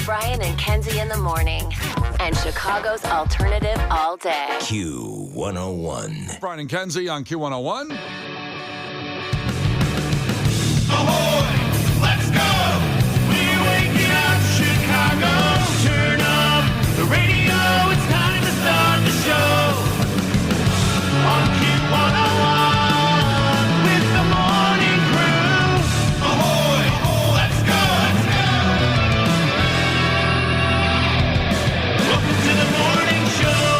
Brian and Kenzie in the morning. And Chicago's alternative all day. Q101. Brian and Kenzie on Q101. Ahoy! Let's go! We're waking up Chicago. Turn up the radio. It's time to start the show. On Q101 with the morning crew. Ahoy! Let's go! Welcome to the morning show.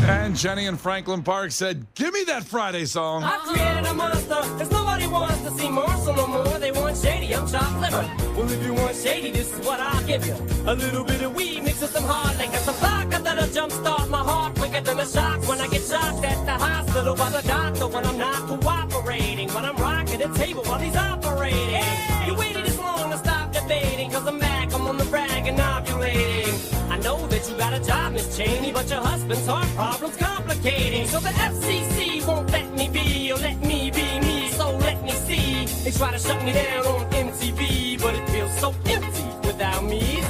And Jenny in Franklin Park said, give me that Friday song. I created a monster, cause nobody wants to see Marshall no more. They want shady, I'm chopped liver. Well, if you want shady, this is what I'll give you. A little bit of weed mixed with some hard liquor, some vodka that'll jumpstart my heart quicker than a shock when I get shocked at the hospital by the doctor when I'm not cooperating, when I'm rocking the table while he's operating. Hey! You waited this long to stop debating, cause I'm back, I'm on the brag and ovulating. I know that you got a job, Miss Cheney, but your husband's heart problem's complicating. So the FCC won't let me be, or let me be me, so let me see. They try to shut me down on MTV, but it feels so empty without me.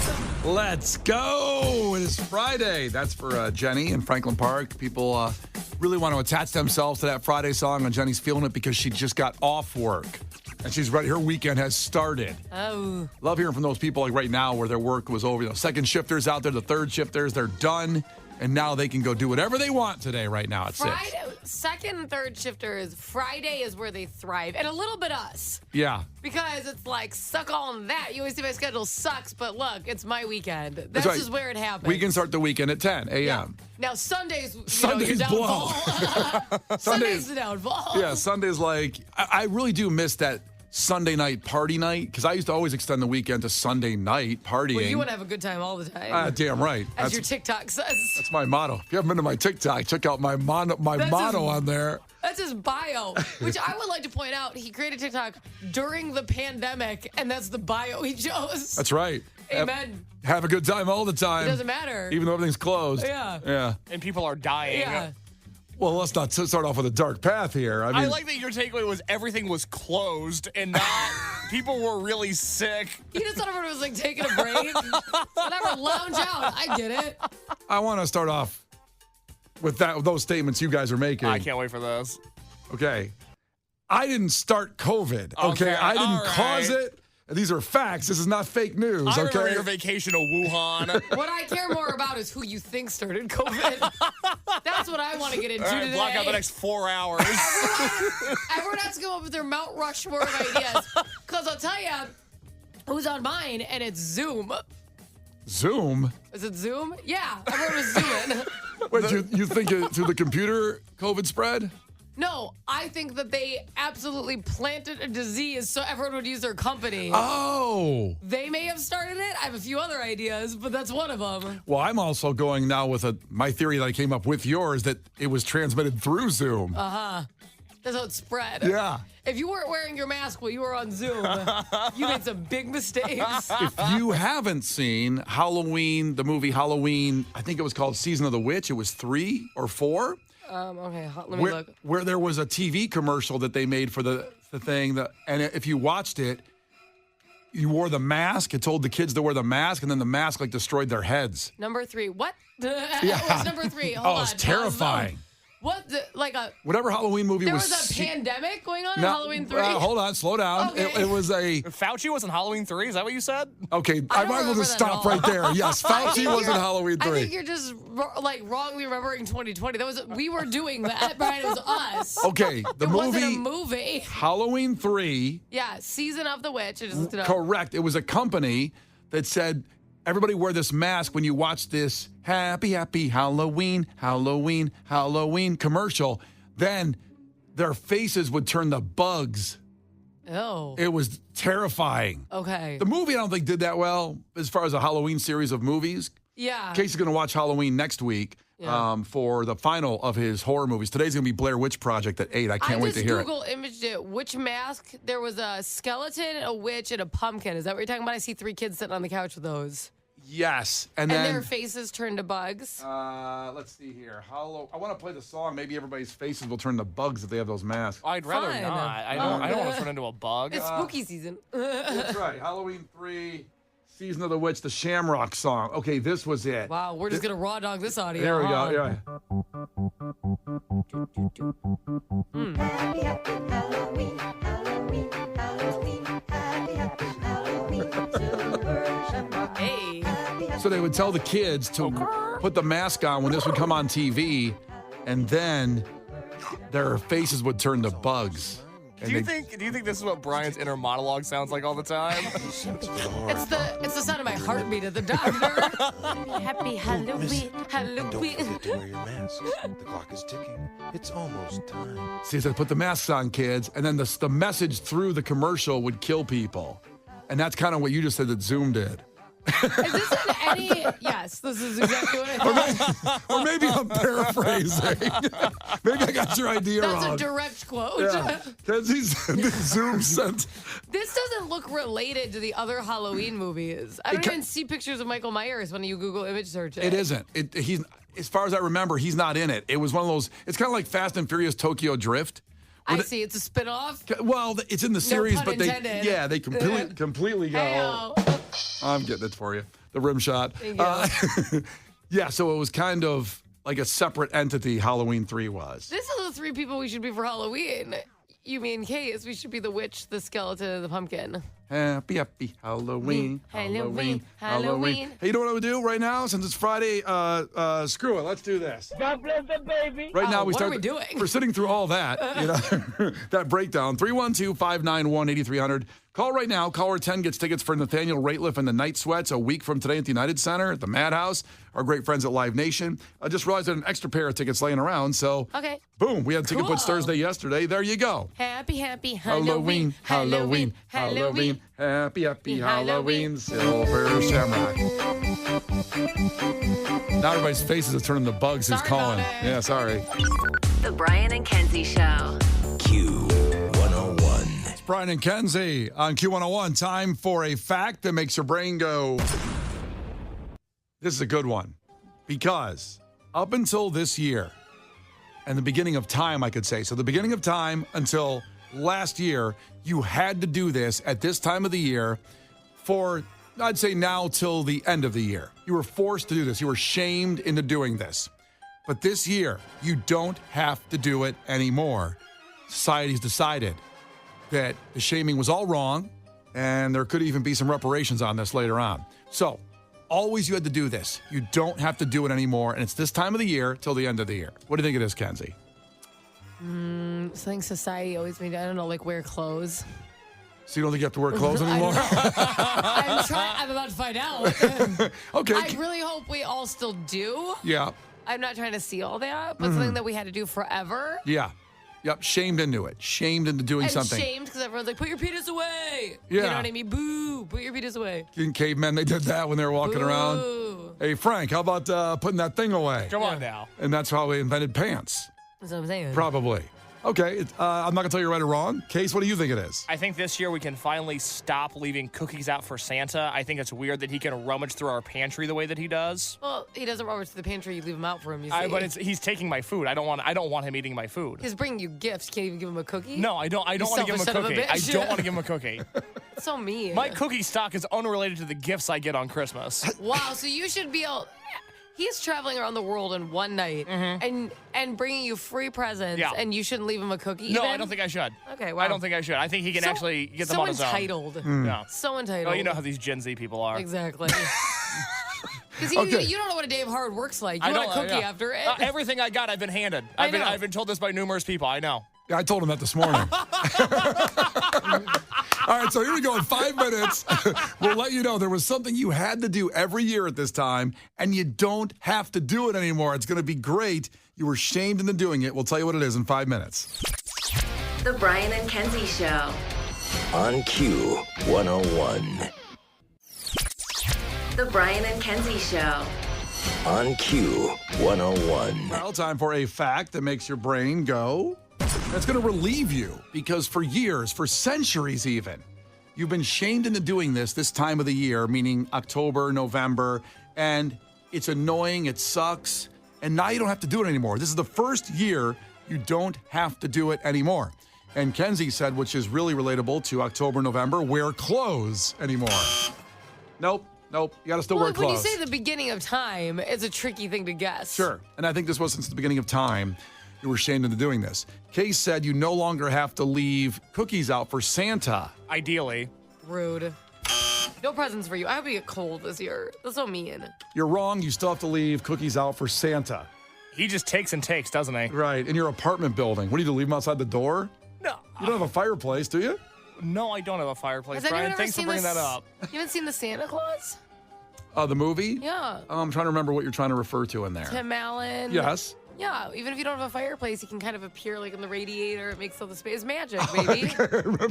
Let's go. It is Friday. That's for Jenny in Franklin Park. People really want to attach themselves to that Friday song, and Jenny's feeling it because she just got off work. And she's ready. Her weekend has started. Oh. Love hearing from those people like right now where their work was over. You know, second shifters out there, the third shifters, they're done. And now they can go do whatever they want today right now at 6. Second and third shifters, Friday is where they thrive. And a little bit us. Yeah. Because it's like, suck on that. You always say my schedule sucks, but look, it's my weekend. That's right. just where it happens. We can start the weekend at 10 a.m. Yeah. Now, Sunday's, Sunday's your blow. downfall. Sunday's the downfall. Yeah, Sunday's like, I really do miss that Sunday night party night because I used to always extend the weekend to Sunday night partying. Well, you want to have a good time all the time. Damn right. As your TikTok says. That's my motto. If you haven't been to my TikTok, check out my motto on there. That's his bio, which I would like to point out. He created TikTok during the pandemic, and that's the bio he chose. That's right. Amen. Have a good time all the time. It doesn't matter. Even though everything's closed. Yeah. Yeah. And people are dying. Yeah. Well, let's not start off with a dark path here. I I mean, like that your takeaway was everything was closed and not people were really sick. He just thought everyone was like taking a break. Whatever, lounge out. I get it. I want to start off with those statements you guys are making. I can't wait for this. Okay. I didn't start COVID. Okay. I didn't cause it. These are facts. This is not fake news. I okay. remember your vacation to Wuhan. What I care more about is who you think started COVID. That's what I want to get into All right, today. block out the next 4 hours. Everyone has to come up with their Mount Rushmore of ideas. Because I'll tell you who's on mine, and it's Zoom. Zoom? Is it Zoom? Yeah, everyone was zooming. Wait, you think through the computer COVID spread? No, I think that they absolutely planted a disease so everyone would use their company. Oh. They may have started it. I have a few other ideas, but that's one of them. Well, I'm also going now with my theory that I came up with yours that it was transmitted through Zoom. Uh-huh. That's how it spread. Yeah. If you weren't wearing your mask while you were on Zoom, you made some big mistakes. If you haven't seen Halloween, the movie Halloween, I think it was called Season of the Witch. It was 3 or 4. Okay, let me look. Where there was a TV commercial that they made for the thing, and if you watched it, you wore the mask. It told the kids to wear the mask, and then the mask like destroyed their heads. Number 3. What? Yeah. What's number 3? Hold on. It's terrifying. What? Whatever Halloween movie there was. was a pandemic going on in Halloween 3? Hold on, slow down. Okay. It was a. Fauci was in Halloween 3? Is that what you said? Okay, I might as well just stop right there. Yes, Fauci was in Halloween 3. I think you're just wrongly remembering 2020. We were doing that, Brian. It was us. Okay, the it movie. wasn't a movie. Halloween 3. Yeah, Season of the Witch. I just looked it up. Correct. It was a company that said, everybody wear this mask when you watch this happy, happy Halloween, Halloween, Halloween commercial. Then their faces would turn to bugs. Oh. It was terrifying. Okay. The movie, I don't think, did that well as far as a Halloween series of movies. Yeah. Casey's going to watch Halloween next week for the final of his horror movies. Today's going to be Blair Witch Project at 8. I can't wait to hear I just Google imaged it. Which mask? There was a skeleton, a witch, and a pumpkin. Is that what you're talking about? I see 3 kids sitting on the couch with those. Yes. And And then their faces turn to bugs. let's see here. I want to play the song. Maybe everybody's faces will turn to bugs if they have those masks. I'd rather Fine. not. I don't want to turn into a bug. It's spooky season. That's right. Halloween 3, Season of the Witch, the Shamrock song. Okay, this was it. Wow, we're just going to raw dog this audio. There we huh? go. Yeah. Happy, happy Halloween, Halloween, Halloween, happy, happy Halloween, Silver Shamrock. Hey. So they would tell the kids to put the mask on when this would come on TV, and then their faces would turn to bugs. And Do you they- think this is what Brian's inner monologue sounds like all the time? It's the sound of my heartbeat at the doctor. Happy Halloween, Don't Halloween. forget to wear your mask. The clock is ticking. It's almost time. See, they put the masks on, kids, and then the message through the commercial would kill people. And that's kind of what you just said that Zoom did. Is this in any? Yes, this is exactly what I thought. Or maybe I'm paraphrasing. Maybe I got your idea That's wrong. a direct quote. Yeah. Kenzie's Zoom sent. This doesn't look related to the other Halloween movies. I don't ca- even see pictures of Michael Myers when you Google image search it. It isn't. He's, as far as I remember, he's not in it. It was one of those. It's kind of like Fast and Furious Tokyo Drift. I see. It's a spin-off. Well, it's in the series, pun but intended. they completely go. Heyo. I'm getting it for you. The rim shot. Thank you. Yeah, so it was kind of like a separate entity. Halloween 3 was. This is the 3 people we should be for Halloween. You mean Case? We should be the witch, the skeleton, and the pumpkin. Happy Halloween. Halloween, Halloween. Hey, you know what I would do right now? Since it's Friday, screw it. Let's do this. God bless the baby. Right now, what are we doing? We're sitting through all that, that breakdown. 312-591-8300. Call right now. Caller 10 gets tickets for Nathaniel Rateliff and the Night Sweats a week from today at the United Center at the Madhouse. Our great friends at Live Nation. I just realized I had an extra pair of tickets laying around, so Okay. boom, we had Ticket Puts Cool. Thursday yesterday. There you go. Happy Halloween, Halloween, Halloween. Happy Halloween. Halloween, Silver Shamrock. Now everybody's faces are turning to bugs who's Sorry calling. about it. Yeah, sorry. The Brian and Kenzie Show. Q101. It's Brian and Kenzie on Q101. Time for a fact that makes your brain go. This is a good one. Because up until this year, and the beginning of time, I could say, so the beginning of time until last year, you had to do this at this time of the year for, I'd say now till the end of the year. You were forced to do this. You were shamed into doing this. But this year, you don't have to do it anymore. Society's decided that the shaming was all wrong, and there could even be some reparations on this later on. So, always you had to do this. You don't have to do it anymore, and it's this time of the year till the end of the year. What do you think it is, Kenzie? Something society always made, I don't know, like wear clothes. So you don't think you have to wear clothes anymore? I'm about to find out. Okay. I really hope we all still do. Yeah. I'm not trying to see all that, but something that we had to do forever. Yeah. Yep. Shamed into it. Shamed into doing And something. shamed because everyone's like, put your penis away. Yeah. You know what I mean? Boo. Put your penis away. In cavemen, they did that when they were walking around. Boo. Hey, Frank, how about putting that thing away? Come on now. And that's how they invented pants. That's what I'm saying. Probably. Okay. I'm not going to tell you right or wrong. Case, what do you think it is? I think this year we can finally stop leaving cookies out for Santa. I think it's weird that he can rummage through our pantry the way that he does. Well, he doesn't rummage to the pantry. You leave him out for him, you see. But he's taking my food. I don't want him eating my food. He's bringing you gifts. Can't even give him a cookie? No, I don't want to give him a selfish son of a cookie. I bitch. don't want to give him a cookie. That's so mean. My cookie stock is unrelated to the gifts I get on Christmas. Wow, so you should be able... He's traveling around the world in one night and bringing you free presents, Yeah. and you shouldn't leave him a cookie No, even? I don't think I should. Okay, wow. I don't think I should. I think he can actually get them so on his own. entitled. No. So entitled. Well, you know how these Gen Z people are. Exactly. Because Okay. you don't know what a day of hard work's like. You I want a don't- cookie yeah. after it. Everything I got, I've been handed. I I've know. been told this by numerous people. I know. Yeah, I told him that this morning. All right, so here we go. In 5 minutes, we'll let you know there was something you had to do every year at this time, and you don't have to do it anymore. It's going to be great. You were shamed into doing it. We'll tell you what it is in 5 minutes. The Brian and Kenzie Show. On Q101. The Brian and Kenzie Show. On Q101. Well, time for a fact that makes your brain go. That's going to relieve you because for years, for centuries even, You've been shamed into doing this time of the year, meaning October, November, and it's annoying, it sucks, and now you don't have to do it anymore. This is the first year you don't have to do it anymore. And Kenzie said, which is really relatable to October, November, wear clothes anymore. Nope. You got to still wear clothes. When you say the beginning of time, it's a tricky thing to guess. Sure. And I think this was since the beginning of time you were shamed into doing this. Case said you no longer have to leave cookies out for Santa. Ideally. Rude. No presents for you. I hope you get cold this year. That's so mean. You're wrong. You still have to leave cookies out for Santa. He just takes and takes, doesn't he? Right. In your apartment building. What do you do, leave them outside the door? No. You don't have a fireplace, do you? No, I don't have a fireplace, Has anyone Brian. ever Thanks for seen bringing this- that up. You haven't seen the Santa Claus? The movie? Yeah. I'm trying to remember what you're trying to refer to in there. Tim Allen. Yes. Yeah, even if you don't have a fireplace, you can kind of appear like in the radiator. It makes all the space magic, baby.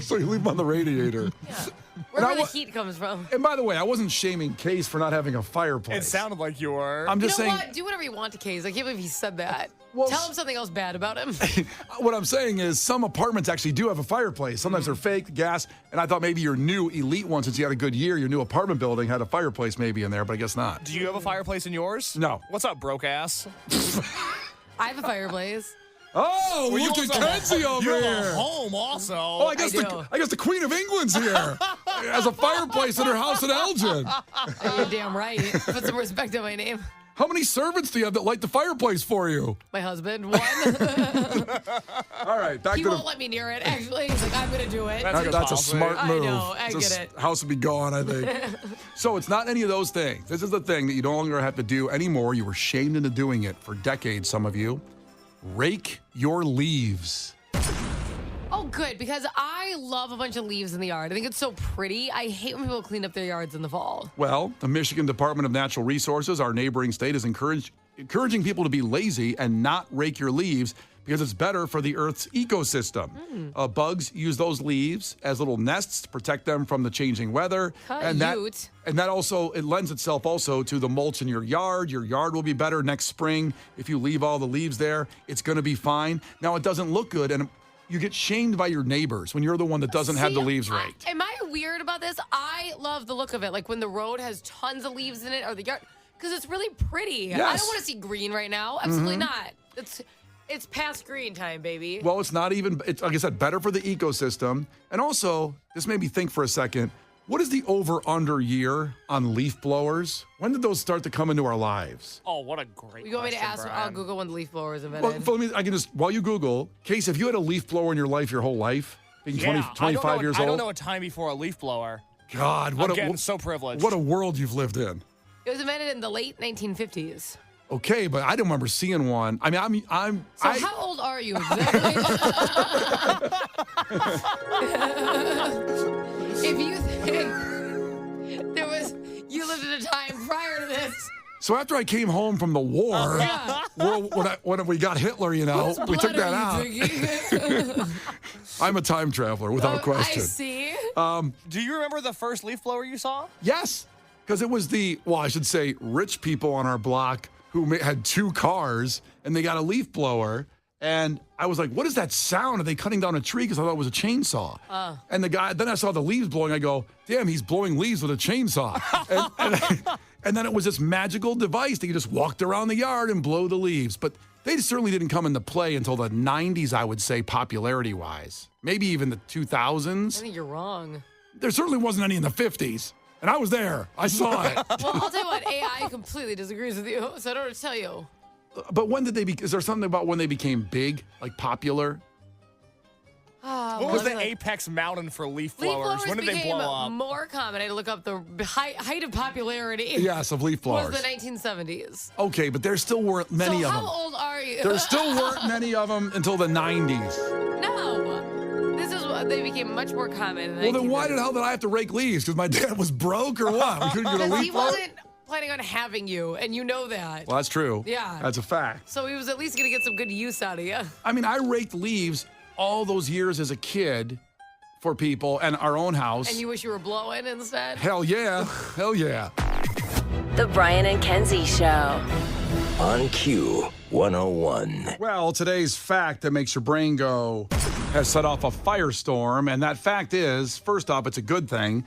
So you leave them on the radiator. Yeah. Wherever And the heat comes from. And by the way, I wasn't shaming Case for not having a fireplace. It sounded like you were. I'm You know just saying. what? Do whatever you want to Case. I can't believe he said that. Well, Tell him something else bad about him. What I'm saying is some apartments actually do have a fireplace. Sometimes they're fake, gas, and I thought maybe your new elite one, since you had a good year, your new apartment building had a fireplace maybe in there, but I guess not. Do you have a fireplace in yours? No. What's up, broke ass? I have a fireplace. Oh, Well, look you at also- Kenzie over you have a here. home also. Oh, I guess do. the Queen of England's here. Has a fireplace in her house in Elgin. You're damn right. Put some respect on my name. How many servants do you have that light the fireplace for you? My husband, one. All right, back He to won't the. let me near it, actually. He's like, I'm going to do it. That's That's a smart I move. know, I This get it. House would be gone, I think. So it's not any of those things. This is the thing that you no longer have to do anymore. You were shamed into doing it for decades, some of you. Rake your leaves. Oh, good, because I love a bunch of leaves in the yard. I think it's so pretty. I hate when people clean up their yards in the fall. Well, the Michigan Department of Natural Resources, our neighboring state, is encouraging people to be lazy and not rake your leaves because it's better for the Earth's ecosystem. Bugs use those leaves as little nests to protect them from the changing weather. And that also, it lends itself also to the mulch in your yard. Your yard will be better next spring. If you leave all the leaves there, it's going to be fine. Now, it doesn't look good, and you get shamed by your neighbors when you're the one that doesn't have the leaves raked. Am I weird about this? I love the look of it. Like when the road has tons of leaves in it or the yard, because it's really pretty. I Yes. don't want to see green right now. Absolutely not. It's past green time, baby. Well, it's not even, it's, like I said, better for the ecosystem. And also, this made me think for a second, what is the over-under year on leaf blowers? When did those start to come into our lives? Oh, what a great You want me to question, ask? Brian. I'll Google when the leaf blower is Well, invented. I can just, while you Google, Case, if you had a leaf blower in your life, your whole life, being 25 years I don't old, know a time before a leaf blower. God, I'm getting so privileged. what a world you've lived in. It was invented in the late 1950s. Okay, but I don't remember seeing one. I mean, So how old are you exactly? If you think you lived at a time prior to this. So after I came home from the war, Yeah. when we got Hitler, we took Blood that are out. you drinking? I'm a time traveler without I question. see. Do you remember the first leaf blower you saw? Yes, because it was I should say, rich people on our block who had two cars and they got a leaf blower. And I was like, what is that sound? Are they cutting down a tree? Because I thought it was a chainsaw. And the guy, then I saw the leaves blowing. I go, damn, he's blowing leaves with a chainsaw. and then it was this magical device that you just walked around the yard and blow the leaves. But they certainly didn't come into play until the 90s, I would say, popularity-wise. Maybe even the 2000s. I think you're wrong. There certainly wasn't any in the 50s. And I was there. I saw it. Well, I'll tell you what, AI completely disagrees with you, so I don't know what to tell you. But when did is there something about when they became big, like popular? What was the apex mountain for leaf blowers? When did they became blow up? more common. I had to look up the height of popularity. Yes, of leaf blowers. Was the 1970s. Okay, but there still weren't many so of how them. old are you? There still weren't many of them until the 90s. No. This is what they became much more common in the Well, then 1970s. why the hell did I have to rake leaves? Because my dad was broke or what? We couldn't get a Because leaf he blower? wasn't planning on having you, and you know that. Well, that's true. Yeah. That's a fact. So he was at least going to get some good use out of you. I mean, I raked leaves all those years as a kid for people and our own house. And you wish you were blowing instead? Hell yeah. Hell yeah. The Brian and Kenzie Show. On Q 101. Well, today's fact that makes your brain go, has set off a firestorm. And that fact is, first off, it's a good thing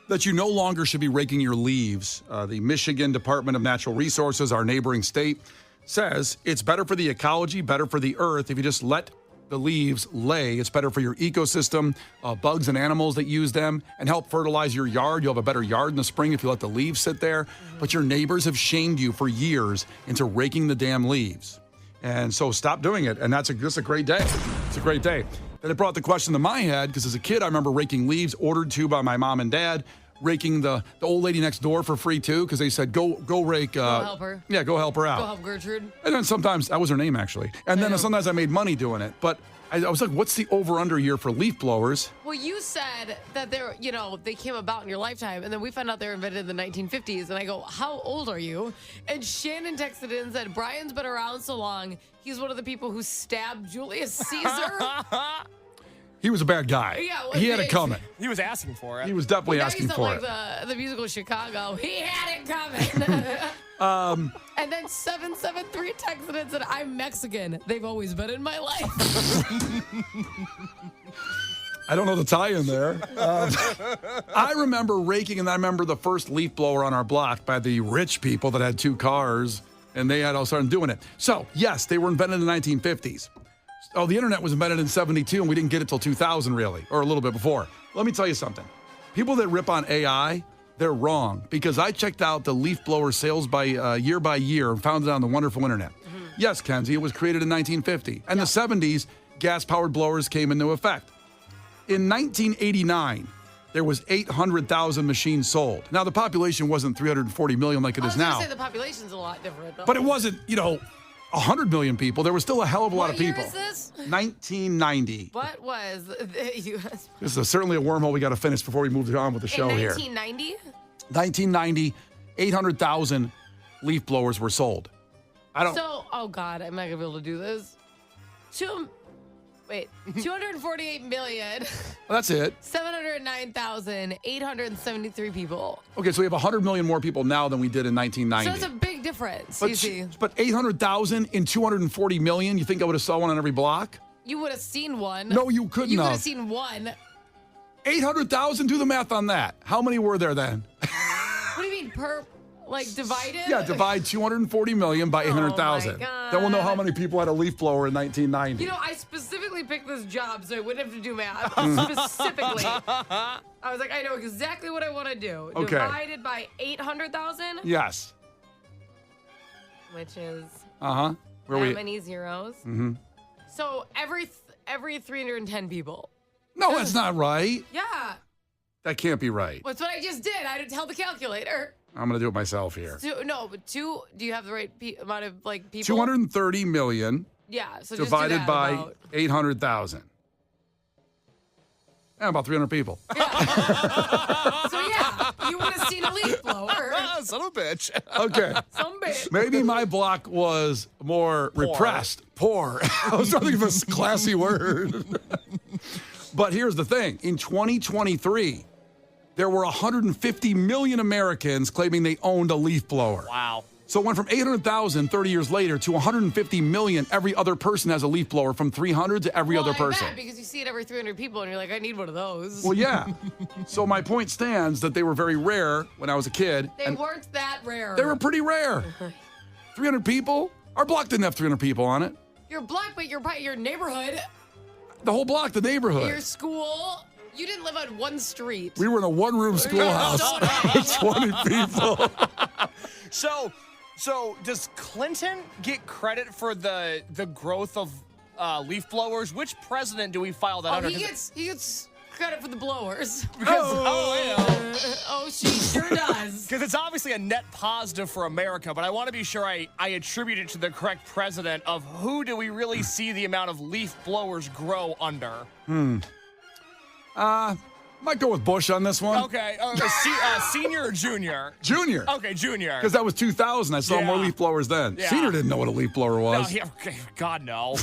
that you no longer should be raking your leaves. The Michigan Department of Natural Resources, our neighboring state, says it's better for the ecology, better for the earth if you just let the leaves lay. It's better for your ecosystem, bugs and animals that use them, and help fertilize your yard. You'll have a better yard in the spring if you let the leaves sit there. But your neighbors have shamed you for years into raking the damn leaves. And so stop doing it. And that's a great day. It's a great day. Then it brought the question to my head, because as a kid, I remember raking leaves, ordered to by my mom and dad, raking the old lady next door for free too, because they said, go rake. Go help her. Yeah, go help her out. Go help Gertrude. And then sometimes, that was her name actually. And then sometimes I made money doing it. But I was like, what's the over-under year for leaf blowers? Well, you said that they came about in your lifetime, and then we found out they were invented in the 1950s. And I go, how old are you? And Shannon texted in and said, Brian's been around so long, he's one of the people who stabbed Julius Caesar. He was a bad guy. Yeah, well, he had it coming. He was asking for it. He was definitely asking for like it. the musical Chicago. He had it coming. And then 773 texted and said, I'm Mexican. They've always been in my life. I don't know the tie-in there. I remember raking, and I remember the first leaf blower on our block by the rich people that had 2 cars, and they had all started doing it. So, yes, they were invented in the 1950s. Oh, the internet was invented in 72, and we didn't get it till 2000, really, or a little bit before. Let me tell you something. People that rip on AI, they're wrong, because I checked out the leaf blower sales by year and found it on the wonderful internet. Mm-hmm. Yes, Kenzie, it was created in 1950. And the 70s, gas-powered blowers came into effect. In 1989, there was 800,000 machines sold. Now, the population wasn't 340 million like it is now. I was going to say the population's a lot different, though. But it wasn't, 100 million people. There was still a hell of a lot of people. What year is this? 1990. What was the U.S.? This is certainly a wormhole we got to finish before we move on with the show here. 1990? 1990, 800,000 leaf blowers were sold. Oh God, I'm not going to be able to do this. 248 million. Well, that's it. 709,873 people. Okay, so we have 100 million more people now than we did in 1990. So that's a big difference, you see. But 800,000 in 240 million, you think I would have saw one on every block? You would have seen one. No, you couldn't You have. would have seen one. 800,000? Do the math on that. How many were there then? What do you mean, divided? Yeah, divide 240 million by 800,000. Oh my God. Then we'll know how many people had a leaf blower in 1990. I specifically picked this job so I wouldn't have to do math. Specifically. I was like, I know exactly what I want to do. Okay. Divided by 800,000? Yes. Which is Where that many zeros. Mm-hmm. So every 310 people. No, that's not right. Yeah. That can't be right. That's what I just did. I didn't tell the calculator. I'm going to do it myself here. Do you have the right amount of people? 230 million Yeah. So divided just do that by about. 800,000. Yeah, about 300 people. So yeah, you would have seen a leaf blower. Son of a bitch. Okay. Some bitch. Maybe my block was more repressed. Poor. I was trying to think of a classy word. But here's the thing. In 2023, there were 150 million Americans claiming they owned a leaf blower. Wow. So it went from 800,000 30 years later to 150 million. Every other person has a leaf blower, from 300 to every other person. Bet, because you see it every 300 people and you're like, I need one of those. Well, yeah. So my point stands that they were very rare when I was a kid. They weren't that rare. They were pretty rare. 300 people? Our block didn't have 300 people on it. Your block, but your neighborhood, The whole block, the neighborhood. your school. You didn't live on one street. We were in a one-room schoolhouse. 20 people. So does Clinton get credit for the growth of leaf blowers? Which president do we file that under? He gets credit for the blowers. Because She sure does. Because it's obviously a net positive for America, but I want to be sure I attribute it to the correct president of who do we really see the amount of leaf blowers grow under? Might go with Bush on this one. Okay, senior or junior? Junior. Okay, junior. Because that was 2000. I saw more leaf blowers then. Yeah. Senior didn't know what a leaf blower was. Okay, God, no.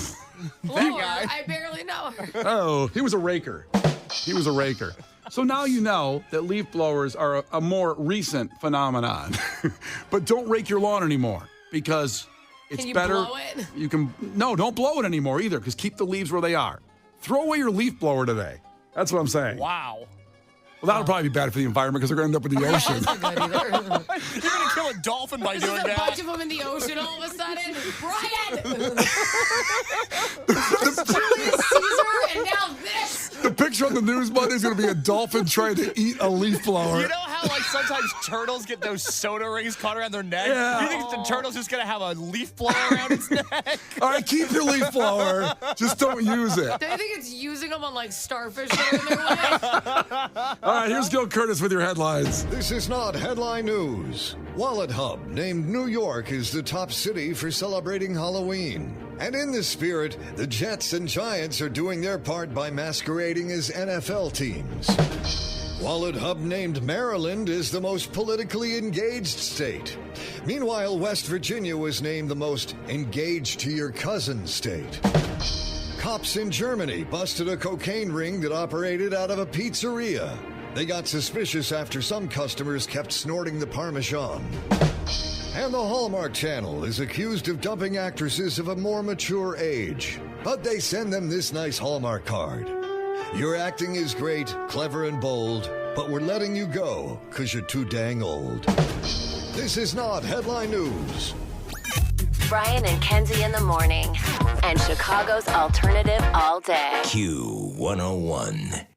Blower, I barely know her. Oh, he was a raker. He was a raker. So now you know that leaf blowers are a more recent phenomenon. But don't rake your lawn anymore, because it's Can you better. blow it? You can. No, don't blow it anymore either, because keep the leaves where they are. throw away your leaf blower today. That's what I'm saying. Wow. Well, that'll probably be bad for the environment because they're going to end up in the ocean. That's not good either. You're going to kill a dolphin by There's doing a bunch that. of them in the ocean all of a sudden. Brian! the, Julius Caesar, and now this. the picture on the news Monday is going to be a dolphin trying to eat a leaf blower. You know how like sometimes turtles get those soda rings caught around their neck? Yeah. You think the turtle's just going to have a leaf blower around its neck? All right, keep your leaf blower. Just don't use it. Do you think it's using them on like starfish that are in their way? All right, here's Gil Curtis with your headlines. This is not headline news. Wallet Hub named New York as the top city for celebrating Halloween. And in this spirit, the Jets and Giants are doing their part by masquerading as NFL teams. Wallet Hub named Maryland as the most politically engaged state. Meanwhile, West Virginia was named the most engaged to your cousin state. Cops in Germany busted a cocaine ring that operated out of a pizzeria. They got suspicious after some customers kept snorting the Parmesan. And the Hallmark Channel is accused of dumping actresses of a more mature age. But they send them this nice Hallmark card. Your acting is great, clever and bold, but we're letting you go because you're too dang old. This is not headline news. Brian and Kenzie in the morning. And Chicago's alternative all day. Q101.